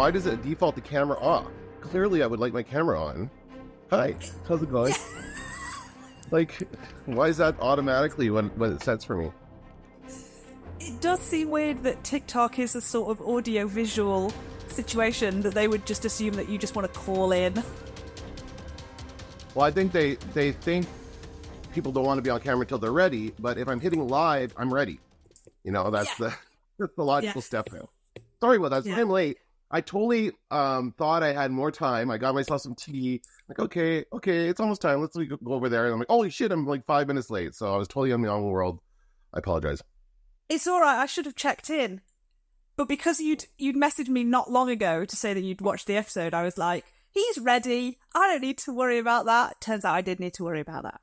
why does it default the camera off? Clearly, I would like my camera on. Hi, how's it going? Like, why is that automatically when it sets for me? It does seem weird that TikTok is a sort of audio-visual situation that they would just assume that you just want to call in. Well, I think they think people don't want to be on camera until they're ready, but if I'm hitting live, I'm ready. You know, that's the logical step now. Sorry about that. I'm late. I totally thought I had more time. I got myself some tea. Like, okay, it's almost time. Let's go over there. And I'm like, holy shit, I'm like 5 minutes late. So I was totally on my own world. I apologize. It's all right. I should have checked in. But because you'd messaged me not long ago to say that you'd watched the episode, I was like, he's ready. I don't need to worry about that. Turns out I did need to worry about that.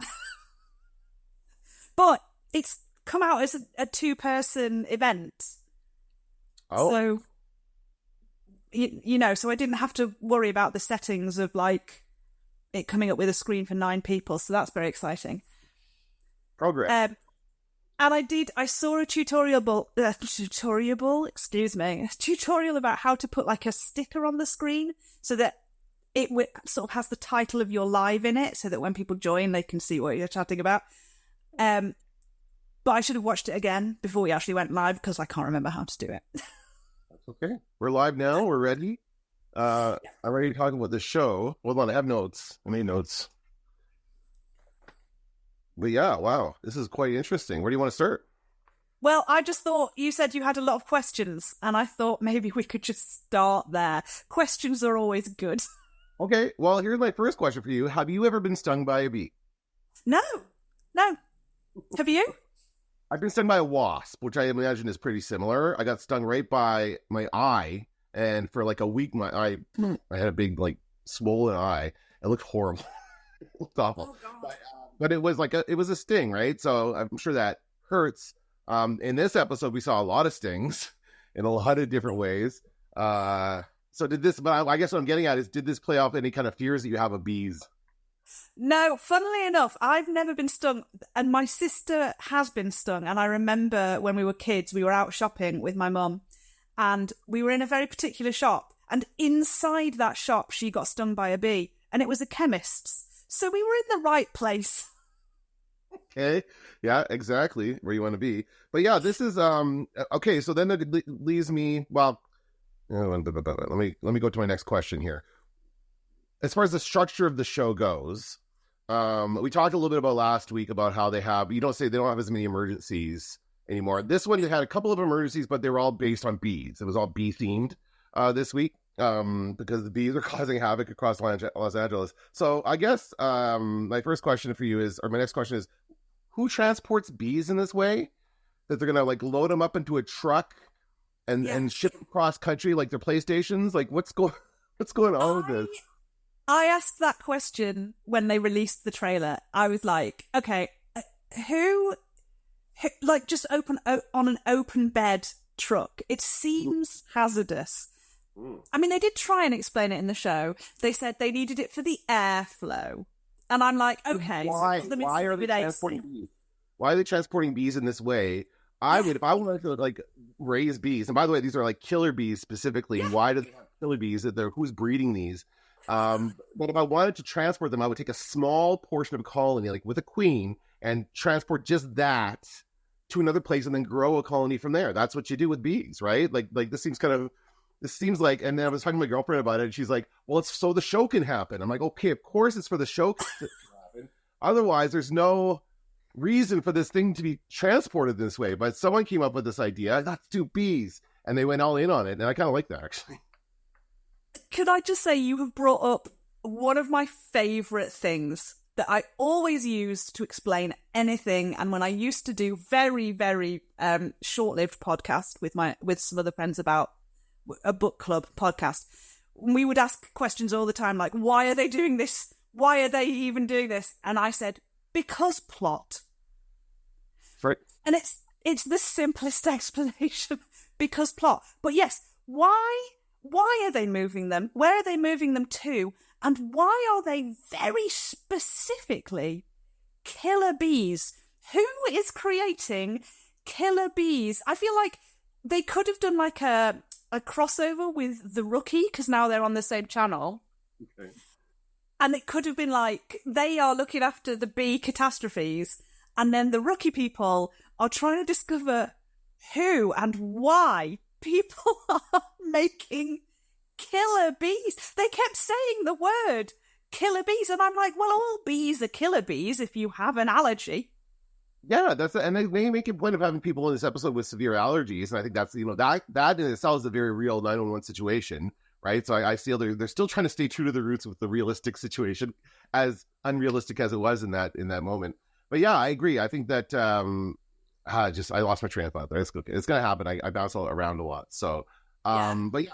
But it's come out as a two-person event. Oh. So, you know, so I didn't have to worry about the settings of, like, it coming up with a screen for 9 people. So that's very exciting. Progress. And I saw a tutorial about how to put, like, a sticker on the screen so that it sort of has the title of your live in it, so that when people join, they can see what you're chatting about. But I should have watched it again before we actually went live, because I can't remember how to do it. That's okay. We're live now. We're ready. I'm ready to talk about the show. Hold on, I have notes. I made notes. But yeah, wow, this is quite interesting. Where do you want to start? Well, I just thought you said you had a lot of questions, and I thought maybe we could just start there. Questions are always good. Okay, well, here's my first question for you. Have you ever been stung by a bee? No. Have you? I've been stung by a wasp, which I imagine is pretty similar. I got stung right by my eye, and for like a week, I had a big, like, swollen eye. It looked horrible. It looked awful. Oh, God. But it was like it was a sting, right? So I'm sure that hurts. In this episode, we saw a lot of stings in a lot of different ways. So did this, but I guess what I'm getting at is, did this play off any kind of fears that you have of bees? No, funnily enough, I've never been stung, and my sister has been stung. And I remember when we were kids, we were out shopping with my mum, and we were in a very particular shop, and inside that shop, she got stung by a bee, and it was a chemist's. So we were in the right place. Okay, yeah, exactly where you want to be. But yeah, this is okay. So then it leaves me. Well, let me go to my next question here. As far as the structure of the show goes, we talked a little bit about last week about how they don't have as many emergencies anymore. This one, they had a couple of emergencies, but they were all based on bees. It was all bee themed this week. Because the bees are causing havoc across Los Angeles. So I guess my next question is, who transports bees in this way? That they're gonna, like, load them up into a truck and ship them cross country like they're PlayStations? Like, what's going on with this? I asked that question when they released the trailer. I was like, okay, who like, just open on an open bed truck? It seems hazardous. I mean, they did try and explain it in the show. They said they needed it for the airflow. And I'm like, okay. Why are they transporting bees? Why are they transporting bees in this way? If I wanted to, like, raise bees, and by the way, these are, like, killer bees specifically. Yeah. Why do they have killer bees? Who's breeding these? But if I wanted to transport them, I would take a small portion of a colony, like with a queen, and transport just that to another place and then grow a colony from there. That's what you do with bees, right? Like this seems like, and then I was talking to my girlfriend about it, and she's like, well, it's so the show can happen. I'm like, okay, of course it's for the show to happen. Otherwise, there's no reason for this thing to be transported this way. But someone came up with this idea, let's do bees. And they went all in on it. And I kind of like that, actually. Could I just say, you have brought up one of my favourite things that I always used to explain anything. And when I used to do very, very short-lived podcast with some other friends about a book club podcast, we would ask questions all the time, like, why are they doing this? Why are they even doing this? And I said, because plot. Right. And it's the simplest explanation, because plot. But yes, why are they moving them? Where are they moving them to? And why are they very specifically killer bees? Who is creating killer bees? I feel like they could have done like a a crossover with The Rookie, because now they're on the same channel. Okay. And it could have been like, they are looking after the bee catastrophes, and then the Rookie people are trying to discover who and why people are making killer bees. They kept saying the word killer bees, and I'm like, well, all bees are killer bees if you have an allergy. Yeah, and they make a point of having people in this episode with severe allergies, and I think that's, that in itself is a very real 911 situation, right? So I feel they're still trying to stay true to the roots with the realistic situation, as unrealistic as it was in that moment. But yeah, I agree. I think that I lost my train of thought there. It's gonna happen. I bounce all around a lot. So but yeah,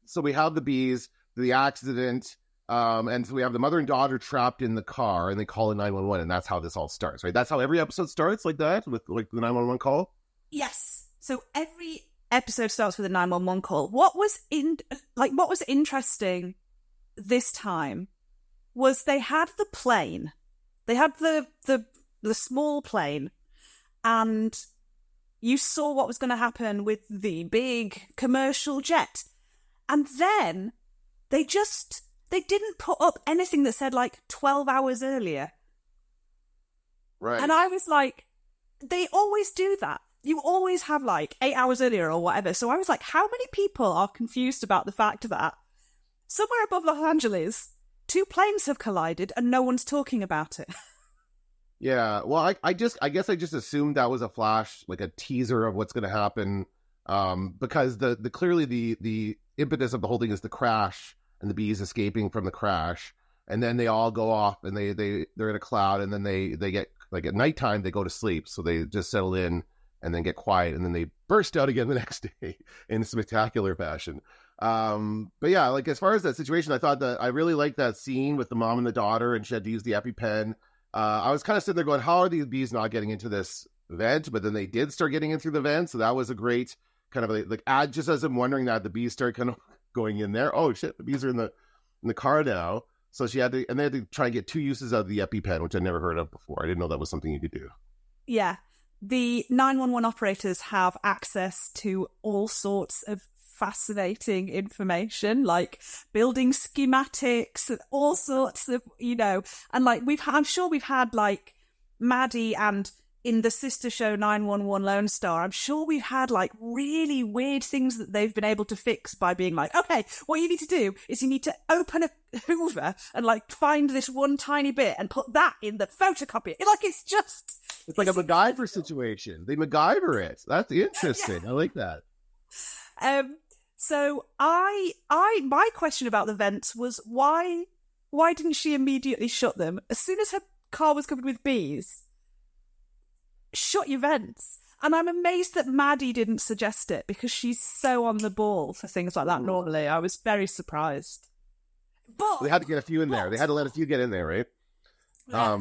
so we have the bees, the accident. And so we have the mother and daughter trapped in the car, and they call in 911, and that's how this all starts, right? That's how every episode starts, like that, with like the 911 call. Yes. So every episode starts with a 911 call. What was interesting this time was they had the plane, they had the small plane, and you saw what was going to happen with the big commercial jet, and then they didn't put up anything that said like 12 hours earlier. Right. And I was like, they always do that. You always have like 8 hours earlier or whatever. So I was like, how many people are confused about the fact that somewhere above Los Angeles, 2 planes have collided and no one's talking about it? Yeah. Well, I guess I just assumed that was a flash, like a teaser of what's going to happen. Because the clearly the impetus of the whole thing is the crash, and the bees escaping from the crash, and then they all go off, and they're in a cloud, and then they get, like, at nighttime they go to sleep, so they just settle in and then get quiet, and then they burst out again the next day in spectacular fashion. But yeah, like, as far as that situation, I thought that I really liked that scene with the mom and the daughter, and she had to use the EpiPen. I was kind of sitting there going, how are these bees not getting into this vent? But then they did start getting in through the vent, so that was a great kind of like just as I'm wondering that, the bees start kind of going in there. Oh shit, the bees are in the car now. So they had to try and get 2 uses out of the EpiPen, which I never heard of before. I didn't know that was something you could do. Yeah. The 911 operators have access to all sorts of fascinating information, like building schematics and all sorts of, and like I'm sure we've had like Maddie, and in the sister show 911 Lone Star, I'm sure we've had like really weird things that they've been able to fix by being like, okay, what you need to do is you need to open a Hoover and like find this one tiny bit and put that in the photocopier. Like, it's like a MacGyver situation. They MacGyver it. That's interesting. Yeah. I like that. So my question about the vents was why didn't she immediately shut them as soon as her car was covered with bees? Shut your vents. And I'm amazed that Maddie didn't suggest it, because she's so on the ball for things like that normally. I was very surprised. But they had to get a few in there. They had to let a few get in there, right? Yeah.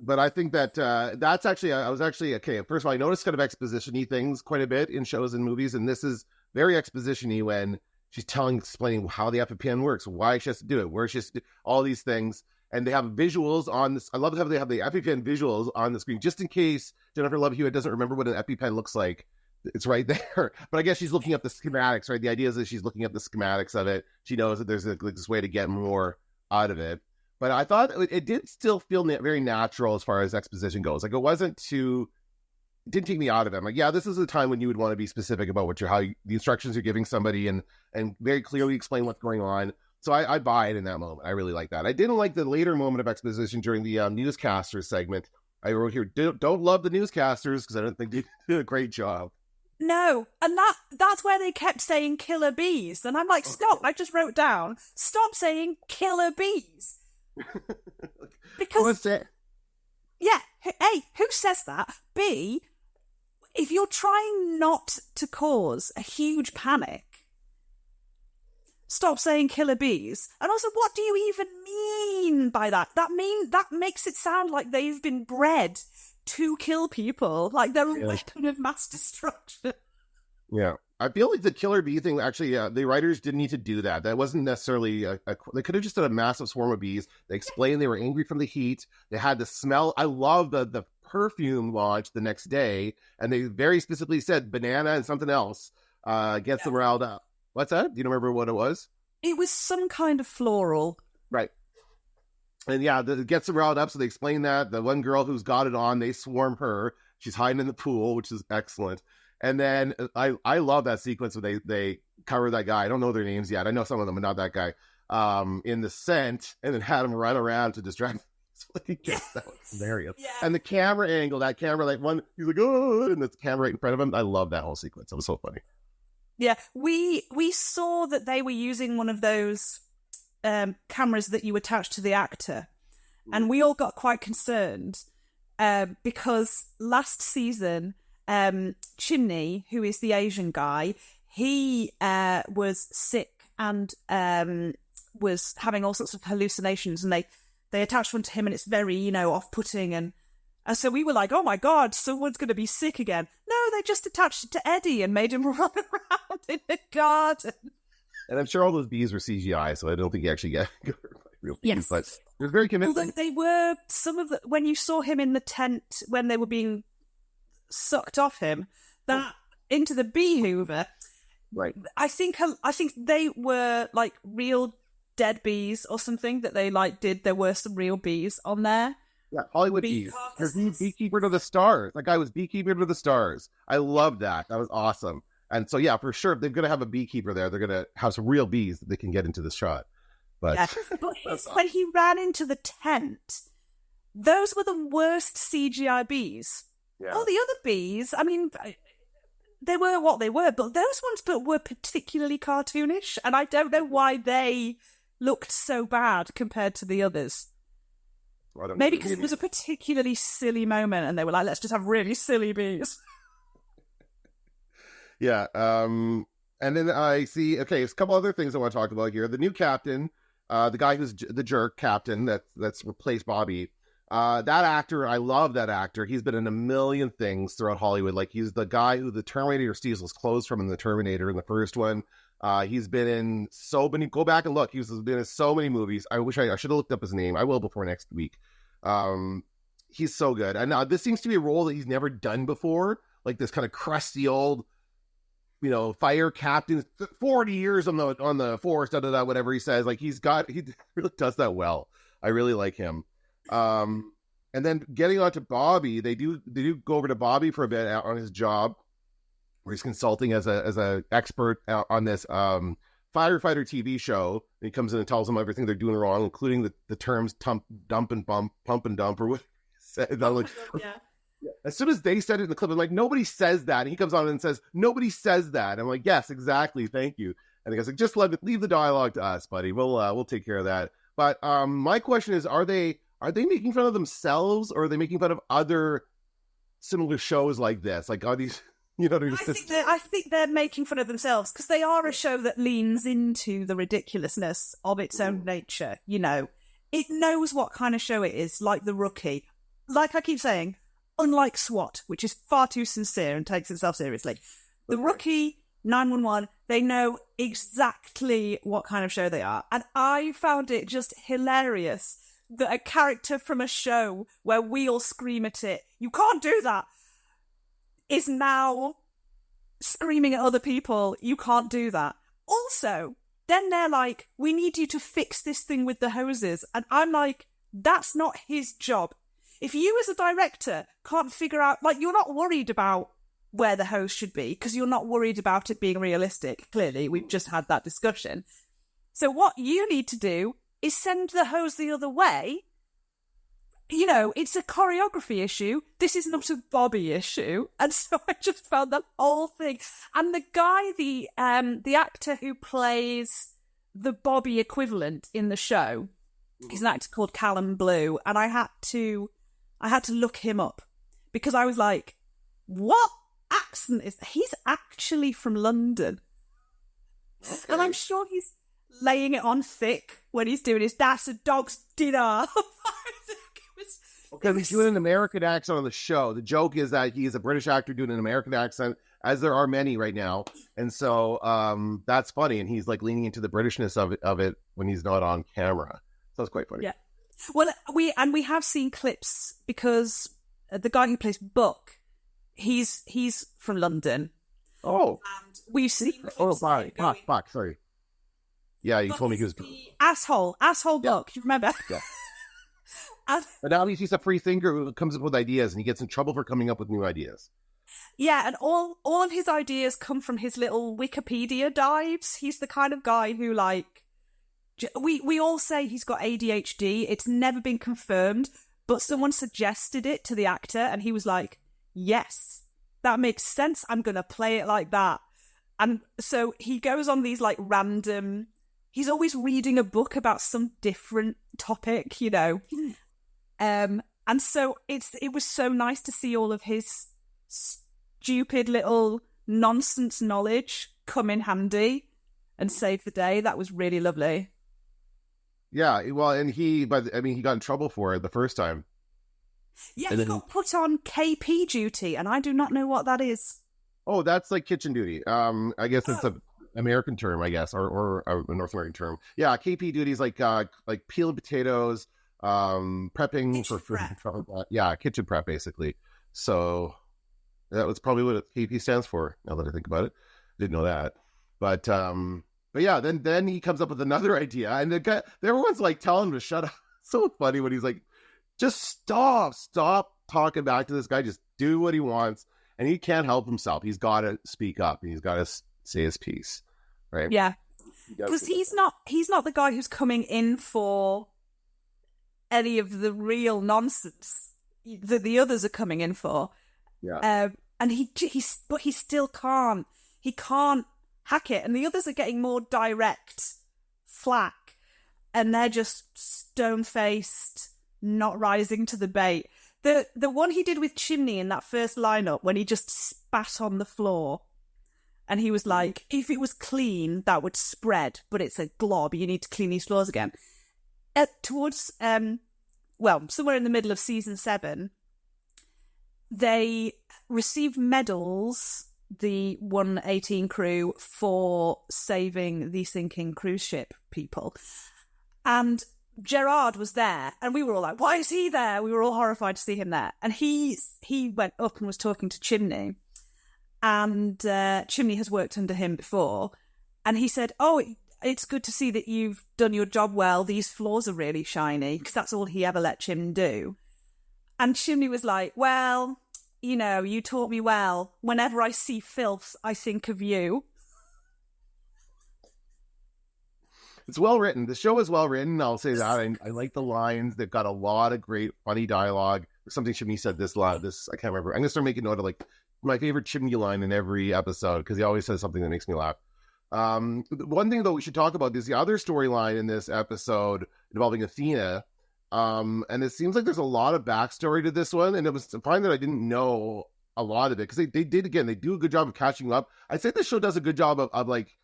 But I think that that's actually, I was actually, okay, first of all, I noticed kind of exposition-y things quite a bit in shows and movies, and this is very exposition-y when she's explaining how the EpiPen works, why she has to do it, where she has to do all these things. And they have visuals on this. I love how they have the EpiPen visuals on the screen, just in case Jennifer Love Hewitt doesn't remember what an EpiPen looks like. It's right there. But I guess she's looking up the schematics, right? The idea is that she's looking up the schematics of it. She knows that there's this way to get more out of it. But I thought it did still feel very natural as far as exposition goes. Like, it didn't take me out of it. I'm like, yeah, this is a time when you would want to be specific about the instructions you're giving somebody, and very clearly explain what's going on. So I buy it in that moment. I really like that. I didn't like the later moment of exposition during the newscaster segment. I wrote here, don't love the newscasters, because I don't think they did a great job. No, and that's where they kept saying killer bees. And I'm like, stop, I just wrote down, stop saying killer bees. Because, what's that? Yeah, A, who says that? B, if you're trying not to cause a huge panic, stop saying killer bees. And also, what do you even mean by that? That makes it sound like they've been bred to kill people, like they're a weapon of mass destruction. Yeah, I feel like the killer bee thing, actually, the writers didn't need to do that. That wasn't necessarily they could have just done a massive swarm of bees. They explained they were angry from the heat. They had the smell. I love the perfume launch the next day, and they very specifically said banana and something else. gets them riled up. What's that? Do you remember what it was? It was some kind of floral. Right. And yeah, it gets them riled up. So they explain that the one girl who's got it on, they swarm her. She's hiding in the pool, which is excellent. And then I love that sequence where they cover that guy. I don't know their names yet. I know some of them, but not that guy. In the scent, and then had him run around to distract. That was hilarious. Yeah. And the camera angle, that camera, like one, he's like, oh, and the camera right in front of him. I love that whole sequence. It was so funny. Yeah, we saw that they were using one of those cameras that you attach to the actor, and we all got quite concerned because last season, Chimney, who is the Asian guy, he was sick and was having all sorts of hallucinations, and they attached one to him, and it's very, off-putting, and so we were like, oh my God, someone's going to be sick again. No, they just attached it to Eddie and made him run around in the garden. And I'm sure all those bees were CGI, so I don't think you actually get real bees. Yes. But it was very convincing. Although they were, when you saw him in the tent, when they were being sucked off him, that into the bee hoover, right? I think they were like real dead bees or something that they did. There were some real bees on there. Yeah, Hollywood bees. There's Beekeeper to the Stars. That guy was Beekeeper to the Stars. I love that. That was awesome. And so, yeah, for sure, if they're going to have a beekeeper there, they're going to have some real bees that they can get into the shot. But, yeah. But when he ran into the tent, those were the worst CGI bees. Yeah. All the other bees, I mean, they were what they were, but those ones were particularly cartoonish, and I don't know why they looked so bad compared to the others. Maybe because it was a particularly silly moment and they were like, let's just have really silly bees. Yeah. And then I see, okay, there's a couple other things I want to talk about here. The new captain, the guy who's the jerk captain that's replaced Bobby. That actor, I love that actor. He's been in a million things throughout Hollywood. Like, he's the guy who the Terminator steals his clothes from in the Terminator in the first one. He's been in so many, go back and look. He's been in so many movies. I wish I should have looked up his name. I will before next week. He's so good. And this seems to be a role that he's never done before. Like this kind of crusty old, fire captain, 40 years on the force, whatever he says. Like he really does that well. I really like him. And then getting on to Bobby, they do go over to Bobby for a bit on his job, where he's consulting as a expert on this firefighter TV show. And he comes in and tells them everything they're doing wrong, including the terms dump and bump, pump and dump, or what he said. I'm like, yeah. As soon as they said it in the clip, I'm like, nobody says that. And he comes on and says, nobody says that. I'm like, yes, exactly. Thank you. And he goes, like, just leave the dialogue to us, buddy. We'll take care of that. But my question is, are they making fun of themselves, or are they making fun of other similar shows like this? Like, are these, I think they're making fun of themselves, because they are a show that leans into the ridiculousness of its own nature. It knows what kind of show it is, like The Rookie. Like I keep saying, unlike SWAT, which is far too sincere and takes itself seriously. The Rookie, 911, they know exactly what kind of show they are. And I found it just hilarious that a character from a show where we all scream at it, you can't do that, is now screaming at other people, you can't do that. Also, then they're like, we need you to fix this thing with the hoses. And I'm like, that's not his job. If you as a director can't figure out, you're not worried about where the hose should be, because you're not worried about it being realistic. Clearly, we've just had that discussion. So what you need to do is send the hose the other way. It's a choreography issue. This is not a Bobby issue. And so I just found that whole thing. And the guy, the actor who plays the Bobby equivalent in the show, he's an actor called Callum Blue. And I had to look him up, because I was like, what accent is that? He's actually from London. Okay. And I'm sure he's laying it on thick when he's doing his That's a Dog's Dinner. Because he's doing an American accent on the show. The joke is that he is a British actor doing an American accent, as there are many right now. And so that's funny. And he's leaning into the Britishness of it when he's not on camera. So it's quite funny. Yeah. Well, we have seen clips, because the guy who plays Buck, he's from London. Oh, And we've seen oh, clips of him going, fuck, sorry. Yeah, you told me he was. the asshole Yeah, book. Do you remember? yeah. And, But now he's a free thinker who comes up with ideas, and he gets in trouble for coming up with new ideas. yeah, and all of his ideas come from his little Wikipedia dives. He's the kind of guy who, like, we all say he's got ADHD. It's never been confirmed, but someone suggested it to the actor, and he was like, yes, that makes sense. I'm going to play it like that. And so he goes on these, like, random... He's always reading a book about some different topic, you know. And so it was so nice to see all of his stupid little nonsense knowledge come in handy and save the day. That was really lovely. Yeah, well, and he got in trouble for it the first time. Yeah, and he then, got put on KP duty, and I do not know what that is. oh, that's like kitchen duty. I guess it's a American term, I guess, or a North American term. Yeah, KP duty is like peeled potatoes, prepping Kitchen for food. prep. Yeah, kitchen prep basically. So that was probably what KP stands for. Now that I think about it, didn't know that. But yeah, then he comes up with another idea, and everyone's like telling him to shut up. It's so funny when he's like, just stop talking back to this guy. Just do what he wants, and he can't help himself. He's got to speak up, and he's got to say his piece, right? Yeah, because he's not the guy who's coming in for any of the real nonsense that the others are coming in for. Yeah, and he still can't. He can't hack it, and the others are getting more direct flack, and they're just stone-faced, not rising to the bait. The one he did with Chimney in that first lineup, when he just spat on the floor, and he was like, if it was clean, that would spread, but it's a glob. You need to clean these floors again. Towards somewhere in the middle of season 7, they received medals, the 118 crew, for saving the sinking cruise ship people. And Gerard was there, and we were all like, why is he there? We were all horrified to see him there. And he went up and was talking to Chimney, and Chimney has worked under him before, and he said, oh, it's good to see that you've done your job well. These floors are really shiny, because that's all he ever let Chimney do. And Chimney was like, well, you know, you taught me well. Whenever I see filth, I think of you. it's well written. The show is well written. I'll say that. I like the lines. They've got a lot of great, funny dialogue. Something Chimney said I can't remember. I'm gonna start making note of like my favorite Chimney line in every episode, because he always says something that makes me laugh. One thing though we should talk about is the other storyline in this episode involving Athena. And it seems like there's a lot of backstory to this one, and it was fine that I didn't know a lot of it, because they do a good job of catching you up. I'd say this show does a good job of like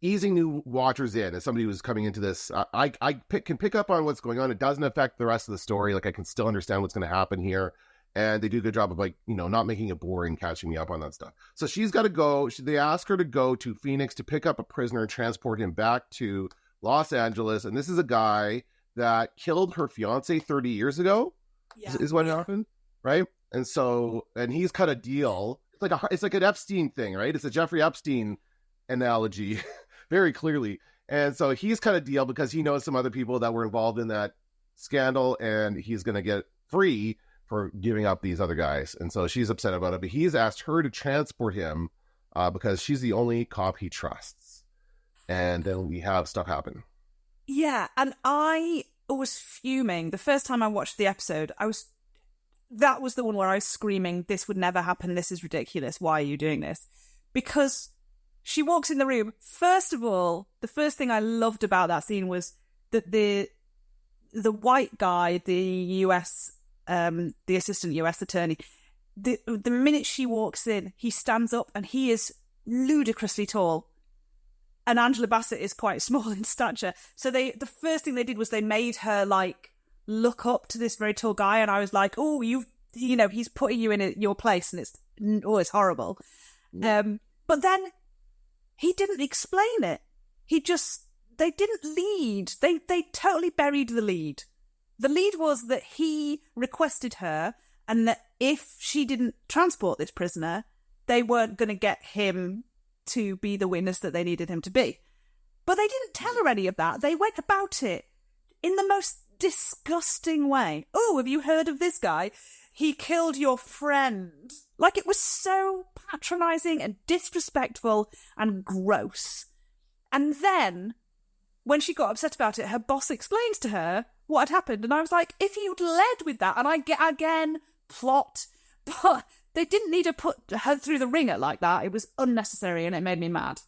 easing new watchers in. As somebody who's coming into this, I can pick up on what's going on. It doesn't affect the rest of the story. Like, I can still understand what's going to happen here, and they do a good job of, like, you know, not making it boring, catching me up on that stuff. So she's got to go. They ask her to go to Phoenix to pick up a prisoner and transport him back to Los Angeles. And this is a guy that killed her fiance 30 years ago. Yeah. Is what happened, right? And so, and he's cut a deal. It's like an Epstein thing, right? It's a Jeffrey Epstein analogy, very clearly. And so he's cut a deal because he knows some other people that were involved in that scandal, and he's going to get free for giving up these other guys. And so she's upset about it, but he's asked her to transport him because she's the only cop he trusts. And then we have stuff happen. Yeah, and I was fuming. The first time I watched the episode, that was the one where I was screaming, this would never happen, this is ridiculous, why are you doing this? Because she walks in the room. First of all, the first thing I loved about that scene was that the white guy, the assistant US attorney, the minute she walks in, he stands up, and he is ludicrously tall. And Angela Bassett is quite small in stature. So the first thing they did was they made her, like, look up to this very tall guy. And I was like, oh, he's putting you in your place, and it's horrible. But then he didn't explain it. They didn't lead. They totally buried the lead. The lead was that he requested her, and that if she didn't transport this prisoner, they weren't going to get him to be the witness that they needed him to be. But they didn't tell her any of that. They went about it in the most disgusting way. Oh, have you heard of this guy? He killed your friend. Like, it was so patronising and disrespectful and gross. And then, when she got upset about it, her boss explains to her what had happened. And I was like, if you'd led with that, and I get, again, plot, but they didn't need to put her through the ringer like that. It was unnecessary, and it made me mad.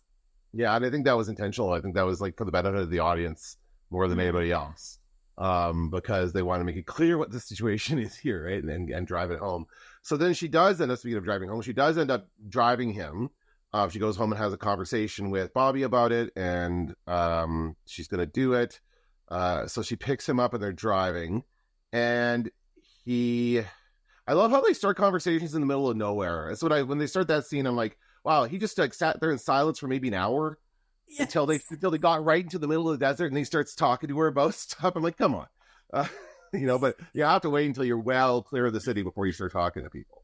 Yeah, and I think that was intentional. I think that was like for the benefit of the audience more than anybody else, because they want to make it clear what the situation is here, right, and drive it home. So then she does end up, speaking of driving home, she does end up driving him. She goes home and has a conversation with Bobby about it, and she's going to do it. So she picks him up and they're driving, and I love how they start conversations in the middle of nowhere. That's what when they start that scene, I'm like, wow, he just like sat there in silence for maybe an hour. Yes. until they got right into the middle of the desert, and he starts talking to her about stuff. I'm like, come on, but you have to wait until you're well clear of the city before you start talking to people.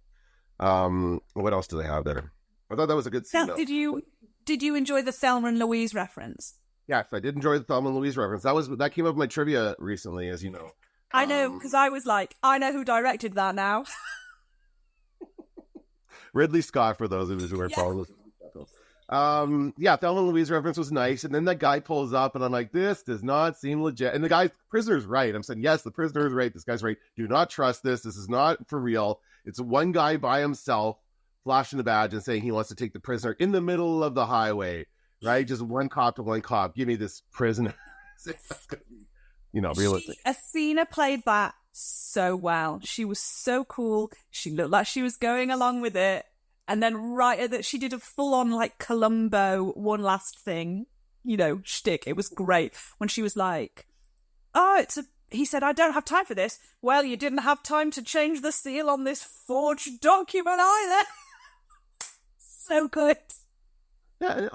What else do they have there? I thought that was a good scene. Now, did you enjoy the Thelma and Louise reference? Yes, I did enjoy the Thelma and Louise reference. That came up in my trivia recently, as you know. I know, because I was like, I know who directed that now. Ridley Scott, for those of us who are following. Thelma and Louise reference was nice, and then that guy pulls up, and I'm like, this does not seem legit. And the prisoner's right. I'm saying, yes, the prisoner is right. This guy's right. Do not trust this. This is not for real. It's one guy by himself flashing the badge and saying he wants to take the prisoner in the middle of the highway, right? Just one cop to one cop. Give me this prisoner. Realistic. Athena played that so well. She was so cool. She looked like she was going along with it. And then right at that, she did a full-on like Columbo one last thing, shtick. It was great when she was like, he said, I don't have time for this. Well, you didn't have time to change the seal on this forged document either. So good. Yeah.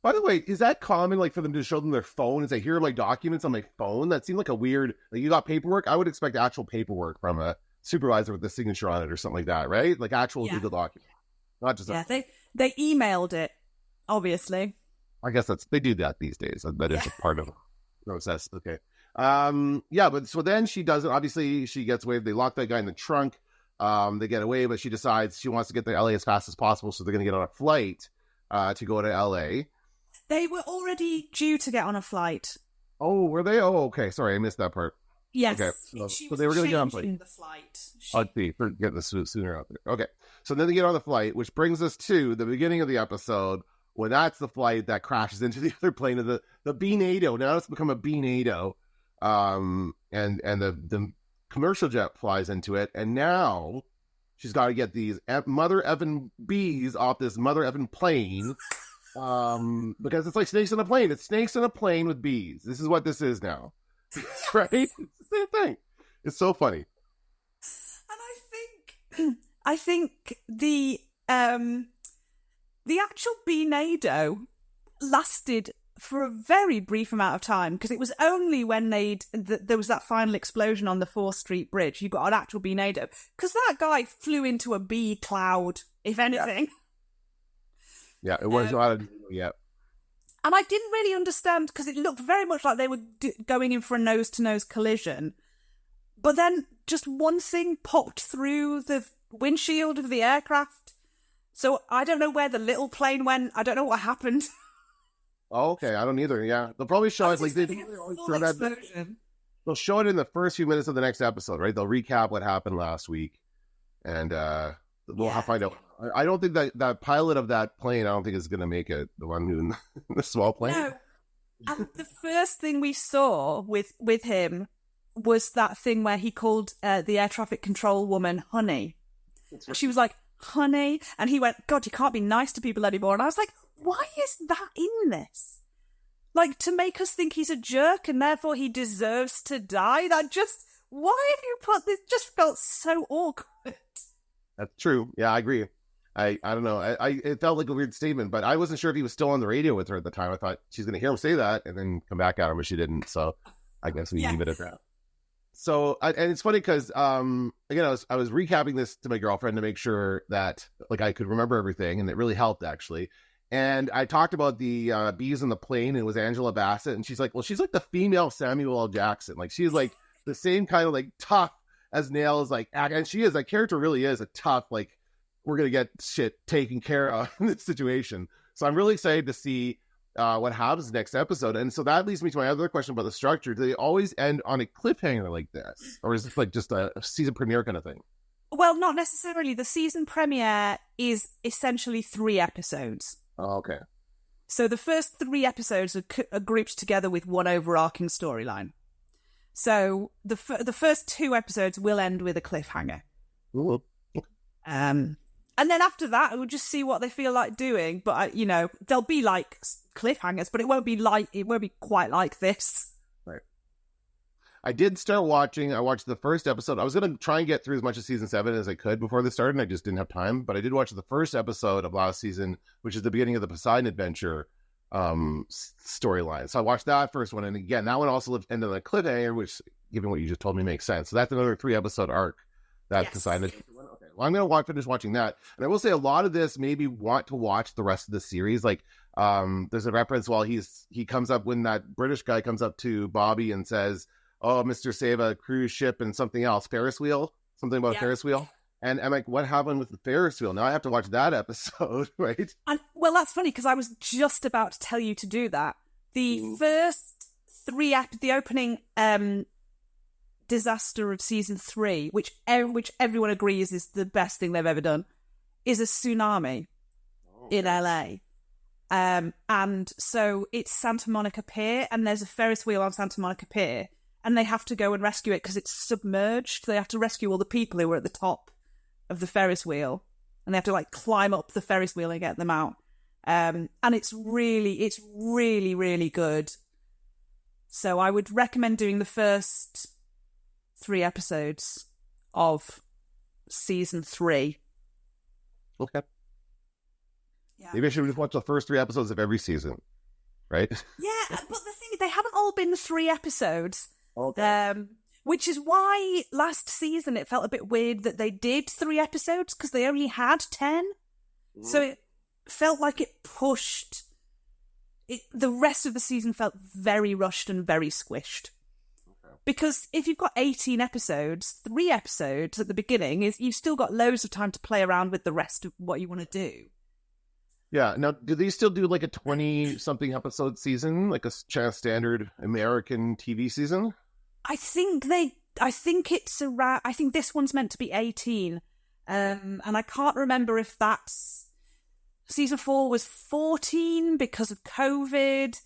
By the way, is that common, like, for them to show them their phone and say, here are my documents on my phone? That seemed like a weird, like, you got paperwork? I would expect actual paperwork from a supervisor with a signature on it or something like that, right? Like actual legal document. Not just they emailed it, obviously. I guess they do that these days. That is a part of the process. Okay. But so then she does it. Obviously, she gets away. They lock that guy in the trunk. They get away, but she decides she wants to get to LA as fast as possible, so they're going to get on a flight to go to LA. They were already due to get on a flight. Oh, were they? Oh, okay. Sorry, I missed that part. Yes. Okay. So they were going to get on the flight. Let's see. For getting the sooner out there. Okay. So then they get on the flight, which brings us to the beginning of the episode, when that's the flight that crashes into the other plane of the B-nado. Now it's become a B-nado. And the commercial jet flies into it, and now she's got to get these mother effing bees off this mother effing plane. Because it's like snakes in a plane. It's snakes in a plane with bees. This is what this is now. Right? It's the same thing. It's so funny. And I think the actual B-nado lasted for a very brief amount of time, because it was only when there was that final explosion on the 4th Street Bridge, you got an actual B-nado, because that guy flew into a bee cloud, if anything. Yeah, it was not yet. And I didn't really understand, because it looked very much like they were going in for a nose-to-nose collision. But then just one thing popped through the windshield of the aircraft. So I don't know where the little plane went. I don't know what happened. Oh, okay. I don't either. Yeah. They'll probably show it. Like they'll show it in the first few minutes of the next episode, right? They'll recap what happened last week. And we'll find out. I don't think that pilot of that plane, I don't think is going to make it. The one who in the small plane. No. And the first thing we saw with him was that thing where he called the air traffic control woman honey. Right. She was like, honey. And he went, God, you can't be nice to people anymore. And I was like, why is that in this? Like, to make us think he's a jerk and therefore he deserves to die? Why have you put this? Just felt so awkward. That's true. Yeah, I agree. I don't know. It felt like a weird statement, but I wasn't sure if he was still on the radio with her at the time. I thought she's going to hear him say that and then come back at him, but she didn't. So I guess we leave it at that. and it's funny because again, I was recapping this to my girlfriend to make sure that like I could remember everything, and it really helped actually. And I talked about the bees in the plane, and it was Angela Bassett, and she's like, well, she's like the female Samuel L. Jackson. Like she's like the same kind of like tough as nails, like, and she is, that character really is a tough, like, we're gonna get shit taken care of in this situation. So I'm really excited to see what happens next episode. And so that leads me to my other question about the structure. Do they always end on a cliffhanger like this, or is this like just a season premiere kind of thing? Well, not necessarily. The season premiere is essentially 3 episodes. Oh, okay. So the first 3 episodes are grouped together with one overarching storyline. So the first 2 episodes will end with a cliffhanger. Ooh. And then after that, we'll just see what they feel like doing. But there'll be like cliffhangers, but it won't be quite like this. Right. I did start watching. I watched the first episode. I was going to try and get through as much of season 7 as I could before this started, and I just didn't have time. But I did watch the first episode of last season, which is the beginning of the Poseidon adventure storyline. So I watched that first one, and again, that one also ended on a cliffhanger, which, given what you just told me, makes sense. So that's another 3-episode arc. That Poseidon. Okay, well, I'm gonna finish watching that, and I will say a lot of this made me want to watch the rest of the series. Like, there's a reference while he comes up when that British guy comes up to Bobby and says, "Oh, Mr. Save a cruise ship and something else, Ferris wheel, something about a Ferris wheel." And I'm like, what happened with the Ferris wheel? Now I have to watch that episode, right? And well, that's funny because I was just about to tell you to do that. The first 3 the opening disaster of season 3, which everyone agrees is the best thing they've ever done, is a tsunami in LA. And so it's Santa Monica Pier, and there's a Ferris wheel on Santa Monica Pier, and they have to go and rescue it because it's submerged. They have to rescue all the people who were at the top of the Ferris wheel, and they have to like climb up the Ferris wheel and get them out. And it's really, really good. So I would recommend doing the first 3 episodes of season 3. Okay. Yeah. Maybe I should just watch the first 3 episodes of every season, right? Yeah, but the thing is, they haven't all been 3 episodes. Okay. Which is why last season it felt a bit weird that they did 3 episodes because they only had 10. So it felt like it pushed it. The rest of the season felt very rushed and very squished. Because if you've got 18 episodes, 3 episodes at the beginning, you've still got loads of time to play around with the rest of what you want to do. Yeah. Now, do they still do like a 20-something episode season, like a standard American TV season? I think it's around. I think this one's meant to be 18, and I can't remember if that's season 4 was 14 because of COVID.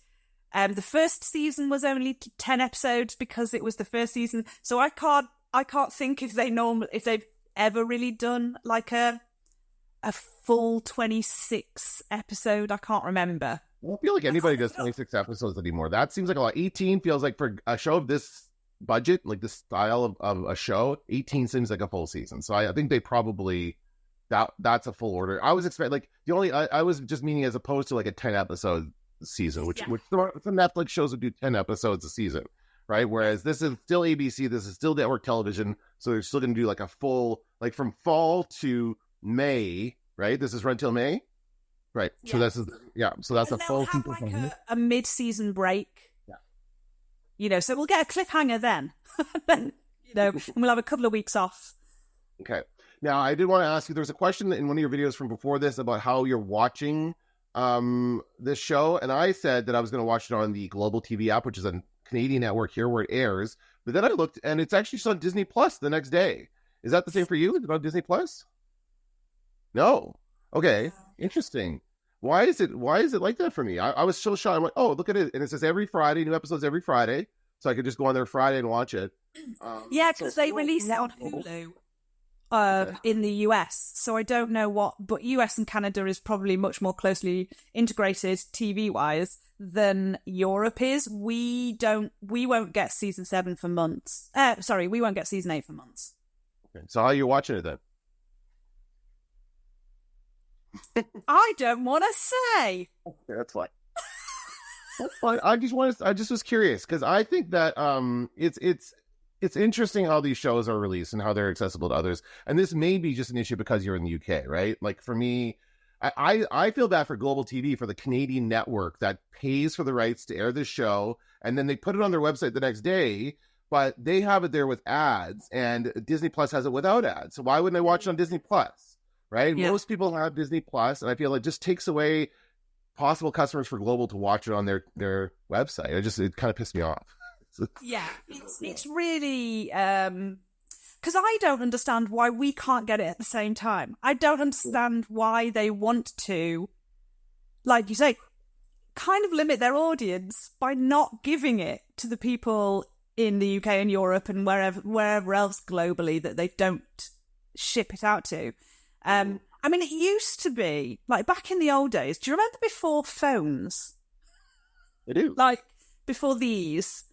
The first season was only 10 episodes because it was the first season. So I can't think if they've ever really done like a full 26 episode. I can't remember. I don't feel like anybody does 26 episodes anymore. That seems like a lot. 18 feels like, for a show of this budget, like this style of a show, 18 seems like a full season. So I think they probably that's a full order. I was expecting like I was just meaning as opposed to like a 10 episode season, which some Netflix shows would do 10 episodes a season, right? Whereas this is still ABC, this is still network television, so they're still going to do like a full, like from fall to May, right? This is run till May, right? Yeah. So this is so that's and a full have like a mid-season break, so we'll get a cliffhanger then. Then and we'll have a couple of weeks off. Okay. Now I did want to ask you, there was a question in one of your videos from before this about how you're watching this show, and I said that I was going to watch it on the Global TV app, which is a Canadian network here where it airs. But then I looked, and it's actually on Disney Plus the next day. Is that the same for you? Is it on Disney Plus? No. Okay. Interesting. Why is it like that for me? I was so shocked. I'm like, oh, look at it, and it says every Friday, new episodes every Friday, so I could just go on there Friday and watch it. Because they release it on Hulu. In the US, so I don't know but US and Canada is probably much more closely integrated TV wise than Europe is. We won't get season 7 for months. We won't get season 8 for months. Okay. So how are you watching it then? I don't want to say. Okay, that's fine. That's fine. I just was curious because I think that it's interesting how these shows are released and how they're accessible to others. And this may be just an issue because you're in the UK, right? Like for me, I feel bad for Global TV, for the Canadian network that pays for the rights to air this show, and then they put it on their website the next day, but they have it there with ads, and Disney Plus has it without ads. So why wouldn't I watch it on Disney Plus, right? Yeah. Most people have Disney Plus, and I feel it just takes away possible customers for Global to watch it on their website. It kind of pissed me off. Yeah, it's really... Because I don't understand why we can't get it at the same time. I don't understand why they want to, like you say, kind of limit their audience by not giving it to the people in the UK and Europe and wherever else globally that they don't ship it out to. I mean, it used to be, like back in the old days, do you remember before phones? I do. Like before these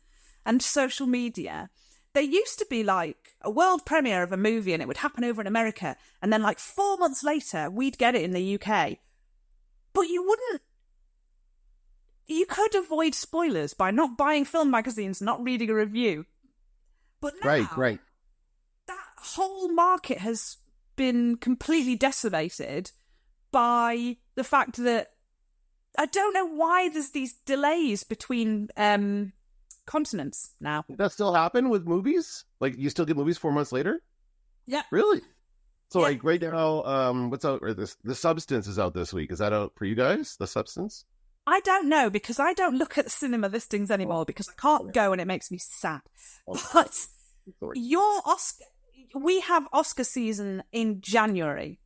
and social media. There used to be like a world premiere of a movie and it would happen over in America. And then like 4 months later, we'd get it in the UK. But you could avoid spoilers by not buying film magazines, not reading a review. But now, right. that whole market has been completely decimated by the fact that I don't know why there's these delays between... continents now. Does that still happen with movies? Like you still get movies 4 months later? Yeah. Really? So yeah. Like right now, what's out? Or The Substance is out this week. Is that out for you guys? The Substance? I don't know because I don't look at the cinema listings anymore because I can't go and it makes me sad. But your Oscar, we have Oscar season in January.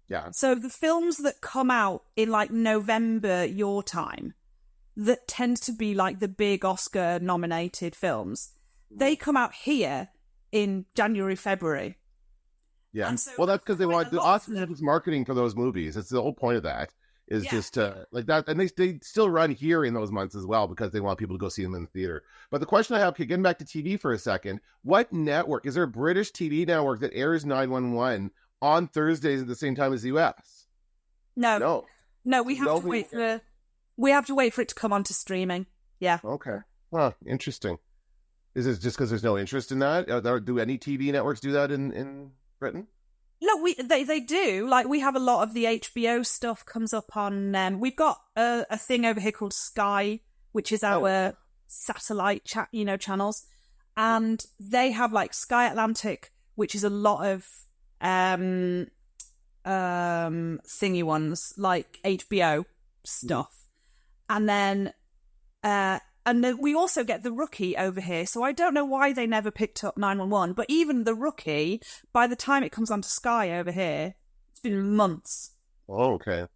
Yeah. So the films that come out in like November your time, that tend to be like the big Oscar nominated films, they come out here in January, February. Yeah. So well, that's because they want the Oscars marketing for those movies. It's the whole point of that is just like that. And they still run here in those months as well because they want people to go see them in the theater. But the question I have, getting back to TV for a second, what network, is there a British TV network that airs 911 on Thursdays at the same time as the US? No, we have to wait for... We have to wait for it to come onto streaming. Yeah. Okay. Huh. Interesting. Is it just because there's no interest in that? Do any TV networks do that in Britain? No, they do. Like we have a lot of the HBO stuff comes up on. We've got a thing over here called Sky, which is our satellite channels, and they have like Sky Atlantic, which is a lot of thingy ones like HBO stuff. And then we also get The Rookie over here. So I don't know why they never picked up 911. But even The Rookie, by the time it comes onto Sky over here, it's been months. Oh, okay.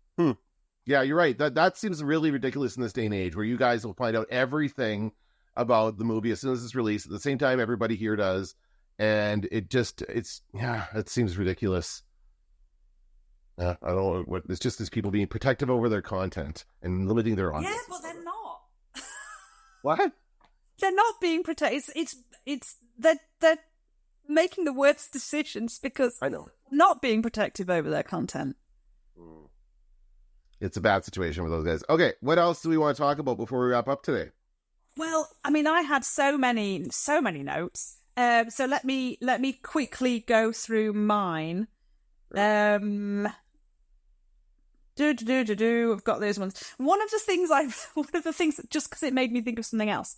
Yeah, you're right. That seems really ridiculous in this day and age where you guys will find out everything about the movie as soon as it's released at the same time everybody here does. And it seems ridiculous. I don't know what it's just these people being protective over their content and limiting their audience. Yeah, but they're not. What? They're not being protected. It's they're making the worst decisions because I know not being protective over their content. It's a bad situation with those guys. Okay, what else do we want to talk about before we wrap up today? Well, I mean, I had so many notes. So let me quickly go through mine. I've got those ones. One of the things that just because it made me think of something else.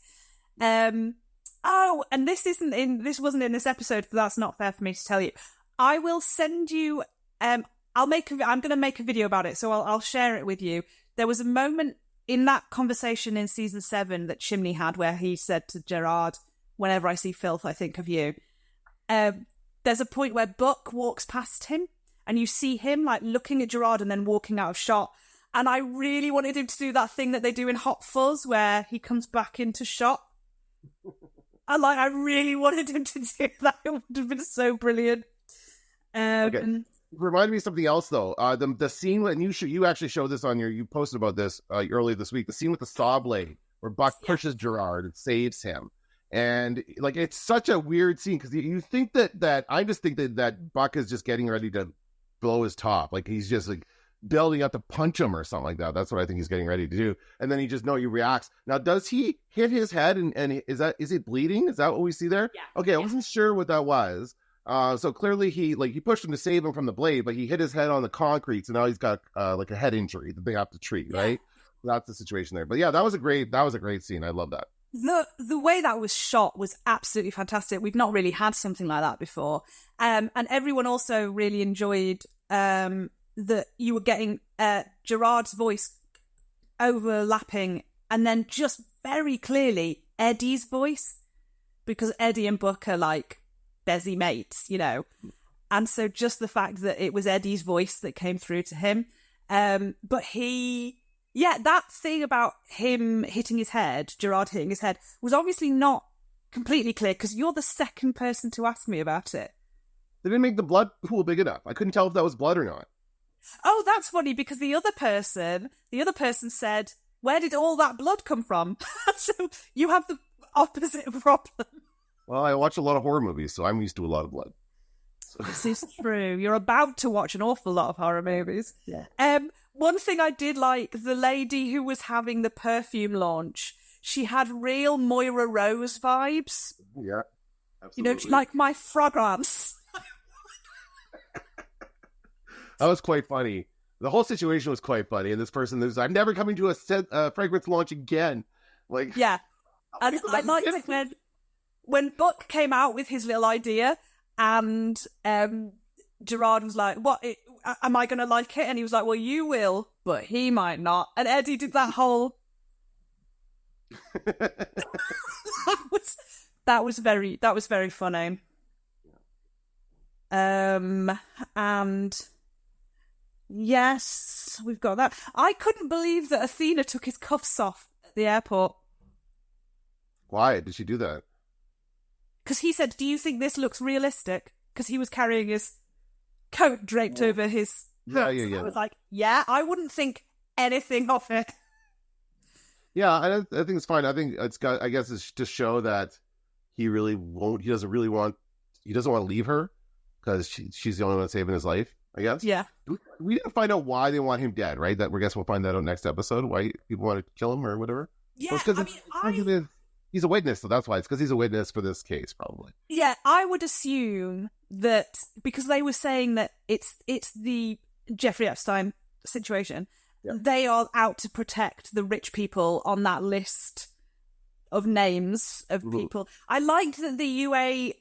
And this wasn't in this episode, so that's not fair for me to tell you. I will send you. I'm going to make a video about it, so I'll share it with you. There was a moment in that conversation in season 7 that Chimney had where he said to Gerard, "Whenever I see filth, I think of you." There's a point where Buck walks past him. And you see him like looking at Gerard and then walking out of shot. And I really wanted him to do that thing that they do in Hot Fuzz where he comes back into shot. I really wanted him to do that. It would have been so brilliant. Okay. Reminded me of something else though. The scene when you actually showed this on you posted about this earlier this week. The scene with the saw blade where Buck pushes Gerard and saves him. And like it's such a weird scene because you think that I just think that Buck is just getting ready to blow his top. Like he's just like building up to punch him or something like that. That's what I think he's getting ready to do. And then he reacts. Now, does he hit his head and is it bleeding? Is that what we see there? Yeah. Okay, I wasn't sure what that was. So clearly he pushed him to save him from the blade, but he hit his head on the concrete, so now he's got like a head injury that they have to treat, right? That's the situation there. But yeah, that was a great scene. I love that. The way that was shot was absolutely fantastic. We've not really had something like that before. And everyone also really enjoyed that you were getting Gerard's voice overlapping and then just very clearly Eddie's voice, because Eddie and Buck are like busy mates, you know. And so just the fact that it was Eddie's voice that came through to him. But that thing about him hitting his head, Gerard hitting his head, was obviously not completely clear, because you're the second person to ask me about it. They didn't make the blood pool big enough. I couldn't tell if that was blood or not. Oh, that's funny, because the other person said, where did all that blood come from? So you have the opposite problem. Well, I watch a lot of horror movies, so I'm used to a lot of blood. This is true. You're about to watch an awful lot of horror movies. Yeah. One thing I did like, the lady who was having the perfume launch, she had real Moira Rose vibes. Yeah, absolutely. You know, like my fragrance. That was quite funny. The whole situation was quite funny. And this person was, I'm never coming to a fragrance launch again. Like, yeah. And I liked it when Buck came out with his little idea and Gerard was like, what, am I going to like it? And he was like, well, you will, but he might not. And Eddie did that whole... that was very funny. And yes, we've got that. I couldn't believe that Athena took his cuffs off at the airport. Why did she do that? Because he said, do you think this looks realistic? Because he was carrying his coat draped over his hooks. Yeah. I was like, yeah, I wouldn't think anything of it. Yeah, I think it's fine. I think it's got, I guess it's to show that he doesn't want to leave her because she's the only one saving his life, I guess. Yeah. We didn't find out why they want him dead, right? I guess we'll find that out next episode, why people want to kill him or whatever. Yeah, well, he's a witness, so that's why. It's because he's a witness for this case, probably. Yeah, I would assume that because they were saying that it's the Jeffrey Epstein situation, they are out to protect the rich people on that list of names of people. I liked that the UA,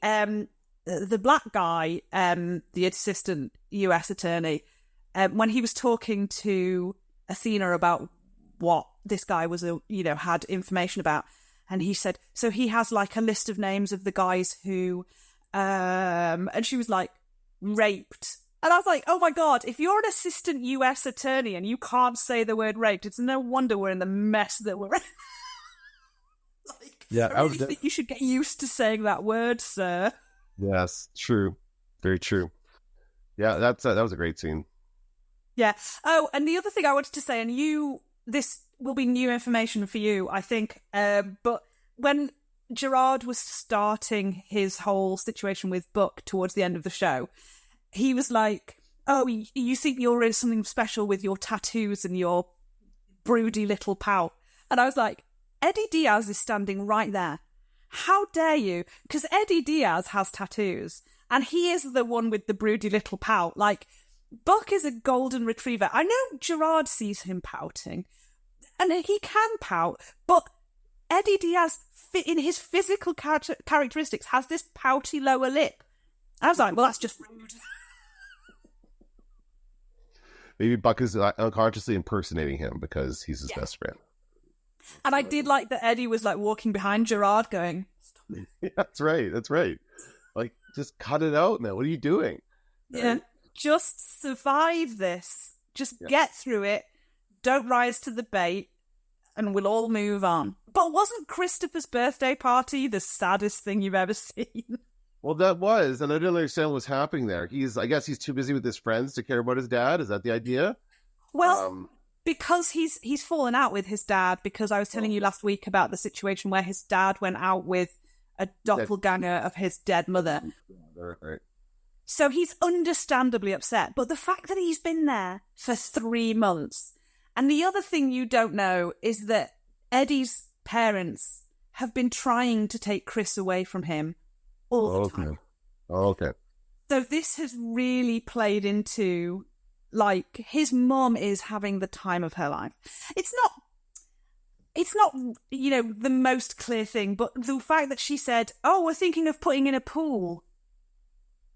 the black guy, the assistant US attorney, when he was talking to Athena about what this guy was, had information about, and he said, so he has like a list of names of the guys who, and she was like, raped. And I was like, oh my God, if you're an assistant US attorney and you can't say the word raped, it's no wonder we're in the mess that we're in. I really think you should get used to saying that word, sir. Yes, true. Very true. Yeah, that was a great scene. Yeah. Oh, and the other thing I wanted to say, and this will be new information for you, I think, but when Gerard was starting his whole situation with Buck towards the end of the show, he was like, oh, you think you're in something special with your tattoos and your broody little pout. And I was like, Eddie Diaz is standing right there. How dare you? Because Eddie Diaz has tattoos, and he is the one with the broody little pout. Like, Buck is a golden retriever. I know Gerard sees him pouting, and he can pout, but Eddie Diaz, in his physical characteristics, has this pouty lower lip. I was like, well, that's just rude. Maybe Buck is unconsciously impersonating him because he's his best friend. And I did like that Eddie was like walking behind Gerard going, stop it. Yeah, that's right. Like, just cut it out, man. What are you doing? Yeah. Just survive this. Just get through it. Don't rise to the bait. And we'll all move on. But wasn't Christopher's birthday party the saddest thing you've ever seen? Well, that was, and I didn't understand what was happening there. I guess he's too busy with his friends to care about his dad. Is that the idea? Well, because he's fallen out with his dad, because I was telling you last week about the situation where his dad went out with a doppelganger of his dead mother. Right. So he's understandably upset. But the fact that he's been there for 3 months. And the other thing you don't know is that Eddie's parents have been trying to take Chris away from him all the time. Okay. So this has really played into, like, his mom is having the time of her life. It's not, you know, the most clear thing, but the fact that she said, oh, we're thinking of putting in a pool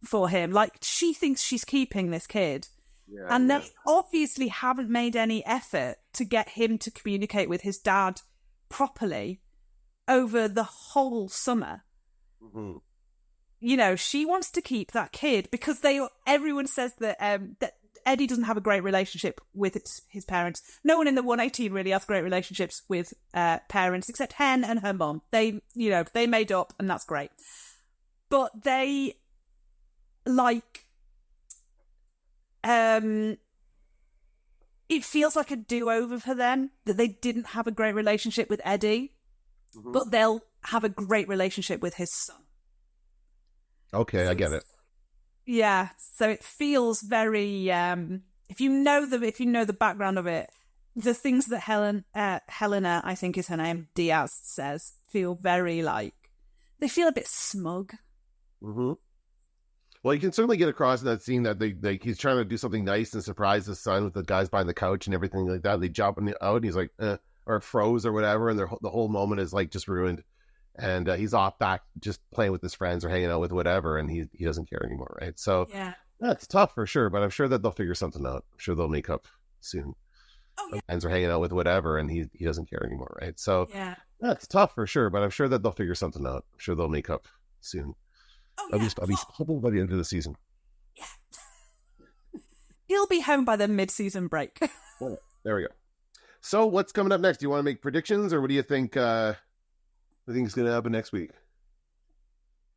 for him. Like, she thinks she's keeping this kid. Yeah, and they obviously haven't made any effort to get him to communicate with his dad properly over the whole summer. Mm-hmm. You know, she wants to keep that kid because everyone says that that Eddie doesn't have a great relationship with his parents. No one in the 118 really has great relationships with parents except Hen and her mom. They made up, and that's great. But they, like, it feels like a do-over for them that they didn't have a great relationship with Eddie, but they'll have a great relationship with his son. Okay, So I get it. Yeah, so it feels very. If you know the background of it, the things that Helena, I think is her name, Diaz says, feel very like they feel a bit smug. Mm-hmm. Well, you can certainly get across in that scene that he's trying to do something nice and surprise his son with the guys behind the couch and everything like that. They jump out, and he's like, or froze or whatever, and the whole moment is like just ruined. And he's off back just playing with his friends or hanging out with whatever, and he doesn't care anymore, right? So Yeah, that's tough for sure, but I'm sure that they'll figure something out. I'm sure they'll make up soon. Oh, yeah. Friends are hanging out with whatever, and he doesn't care anymore, right? So yeah. that's tough for sure, but I'm sure that they'll figure something out. I'm sure they'll make up soon. Oh, At yeah. least I'll be hoping by the end of the season. Yeah. He'll be home by the mid-season break. Well, there we go. So what's coming up next? Do you want to make predictions, or what do you think? I think is going to happen next week?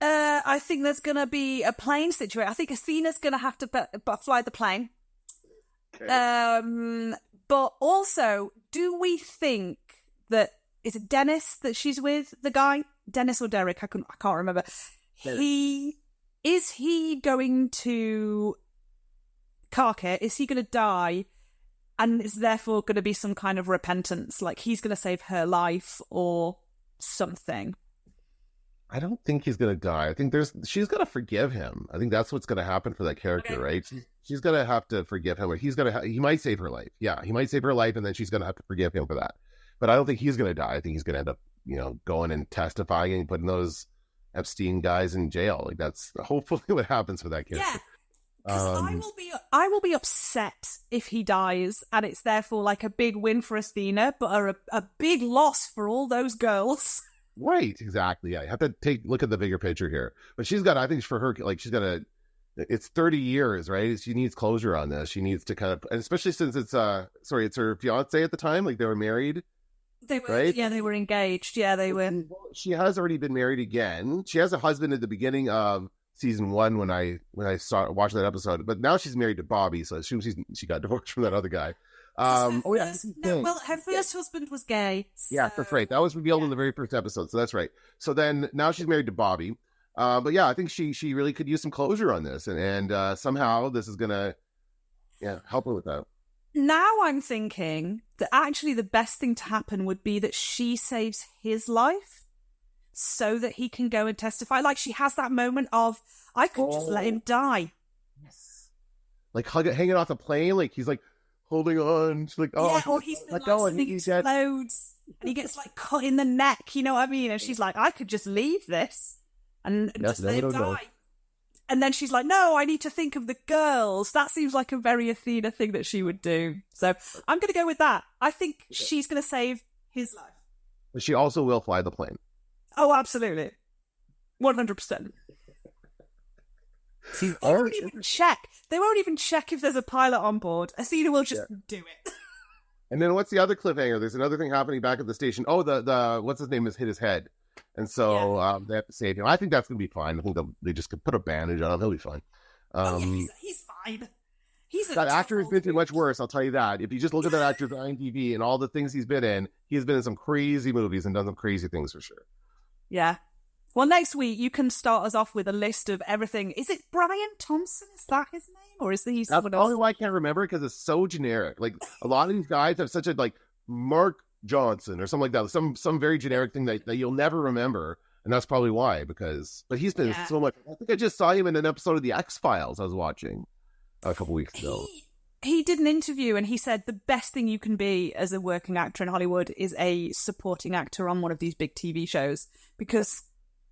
I think there's going to be a plane situation. I think Athena's going to have to fly the plane. Okay. But also, do we think that, is it Dennis that she's with, the guy? Dennis or Derek? I can't remember. Dennis. Is he going to cark it? Is he going to die? And is therefore going to be some kind of repentance? Like he's going to save her life or something? I don't think he's going to die. I think she's going to forgive him. I think that's what's going to happen for that character, Okay. right? She's going to have to forgive him. Or he might save her life. Yeah, he might save her life, and then she's going to have to forgive him for that. But I don't think he's going to die. I think he's going to end up, going and testifying and putting those Epstein guys in jail. Like that's hopefully what happens for that character. Yeah. Because I will be upset if he dies, and it's therefore like a big win for Athena, but a big loss for all those girls. Right, exactly. Yeah, you have to look at the bigger picture here. But she's got, I think for her, like it's 30 years, right? She needs closure on this. She needs to kind of, and especially since it's her fiance at the time, like they were married. They were, right? Yeah, they were engaged. Yeah, they were. She has already been married again. She has a husband at the beginning of season 1 when I watched that episode, but now she's married to Bobby, so I assume she got divorced from that other guy. Her first husband was gay. So... Yeah, that's right. That was revealed in the very first episode, so that's right. So then now she's married to Bobby. But yeah, I think she really could use some closure on this, and somehow this is gonna help her with that. Now I'm thinking that actually the best thing to happen would be that she saves his life so that he can go and testify. Like she has that moment of, I could just let him die. Yes. Like hanging off the plane, like he's like holding on. She's like, oh, yeah, or he's let go, and he explodes, and he gets like cut in the neck. You know what I mean? And she's like, I could just leave this and just let him die. Know. And then she's like, no, I need to think of the girls. That seems like a very Athena thing that she would do. So I'm going to go with that. I think she's going to save his life. But she also will fly the plane. Oh, absolutely. 100%. They won't even check. They won't even check if there's a pilot on board. Athena will just do it. And then what's the other cliffhanger? There's another thing happening back at the station. Oh, the what's his name has hit his head. And so they have to save him. I think that's going to be fine. I think they just could put a bandage on him. He'll be fine. He's fine. That actor has been through much worse, I'll tell you that. If you just look at that actor's IMDb and all the things he's been in some crazy movies and done some crazy things for sure. Yeah. Well, next week you can start us off with a list of everything. Is it Brian Thompson? Is that his name? Or is he That's someone probably else? why I can't remember it, because it's so generic. Like a lot of these guys have such a like Mark Johnson or something like that. Some very generic thing that you'll never remember. And that's probably why, but he's been so much. I think I just saw him in an episode of the X-Files I was watching a couple weeks ago. He did an interview and he said the best thing you can be as a working actor in Hollywood is a supporting actor on one of these big TV shows, because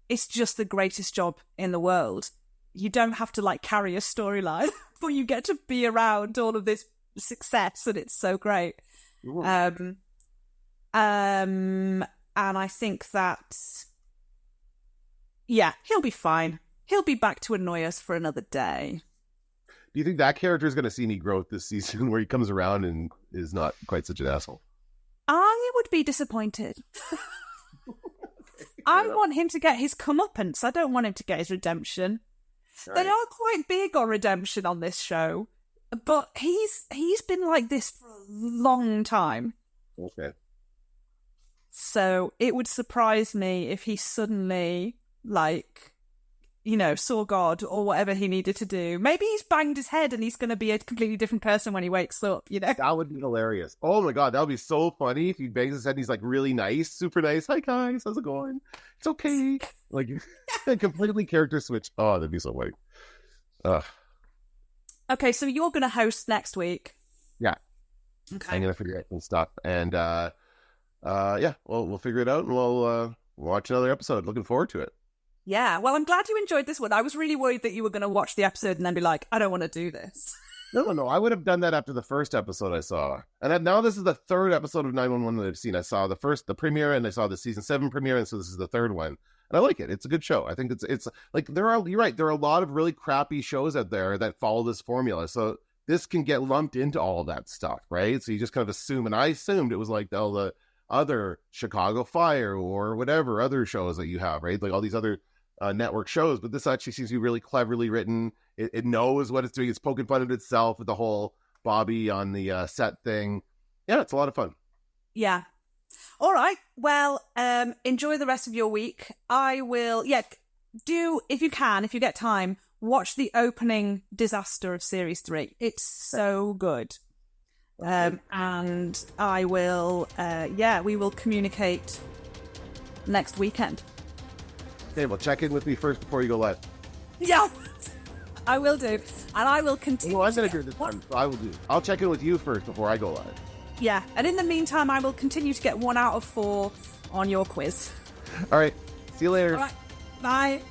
it's just the greatest job in the world. You don't have to like carry a storyline, but you get to be around all of this success, and it's so great. And I think that, yeah, he'll be fine. He'll be back to annoy us for another day. Do you think that character is going to see any growth this season, where he comes around and is not quite such an asshole? I would be disappointed. I want him to get his comeuppance. I don't want him to get his redemption. Right. They are quite big on redemption on this show, but he's been like this for a long time. Okay. So it would surprise me if he suddenly, like, you know, saw God or whatever he needed to do. Maybe he's banged his head and he's going to be a completely different person when he wakes up, you know? That would be hilarious. Oh my God, that would be so funny if he bangs his head and he's like really nice, super nice. Hi guys, how's it going? It's okay. Like, completely character switch. Oh, that'd be so funny. Okay, so you're going to host next week. Yeah. Okay. I'm going to figure out some stuff. And yeah, we'll figure it out and we'll watch another episode. Looking forward to it. Yeah, well, I'm glad you enjoyed this one. I was really worried that you were going to watch the episode and then be like, I don't want to do this. No. I would have done that after the first episode I saw. And now this is the third episode of 911 that I've seen. I saw the premiere, and I saw the season 7 premiere, and so this is the third one. And I like it. It's a good show. I think it's like you're right. There are a lot of really crappy shows out there that follow this formula. So this can get lumped into all of that stuff, right? So you just kind of assume, and I assumed it was like all the other Chicago Fire or whatever other shows that you have, right? Like all these other network shows, but this actually seems to be really cleverly written. It knows what it's doing. It's poking fun at itself with the whole Bobby on the set thing. Yeah, it's a lot of fun. Yeah. All right. Well, enjoy the rest of your week. I will, if you get time, watch the opening disaster of Series 3. It's so good. And I will, we will communicate next weekend. Okay, well, check in with me first before you go live. Yeah, I will do. And I will continue. Well, I'm going to do it this time, so I will do. I'll check in with you first before I go live. Yeah, and in the meantime, I will continue to get 1 out of 4 on your quiz. All right, see you later. All right, bye.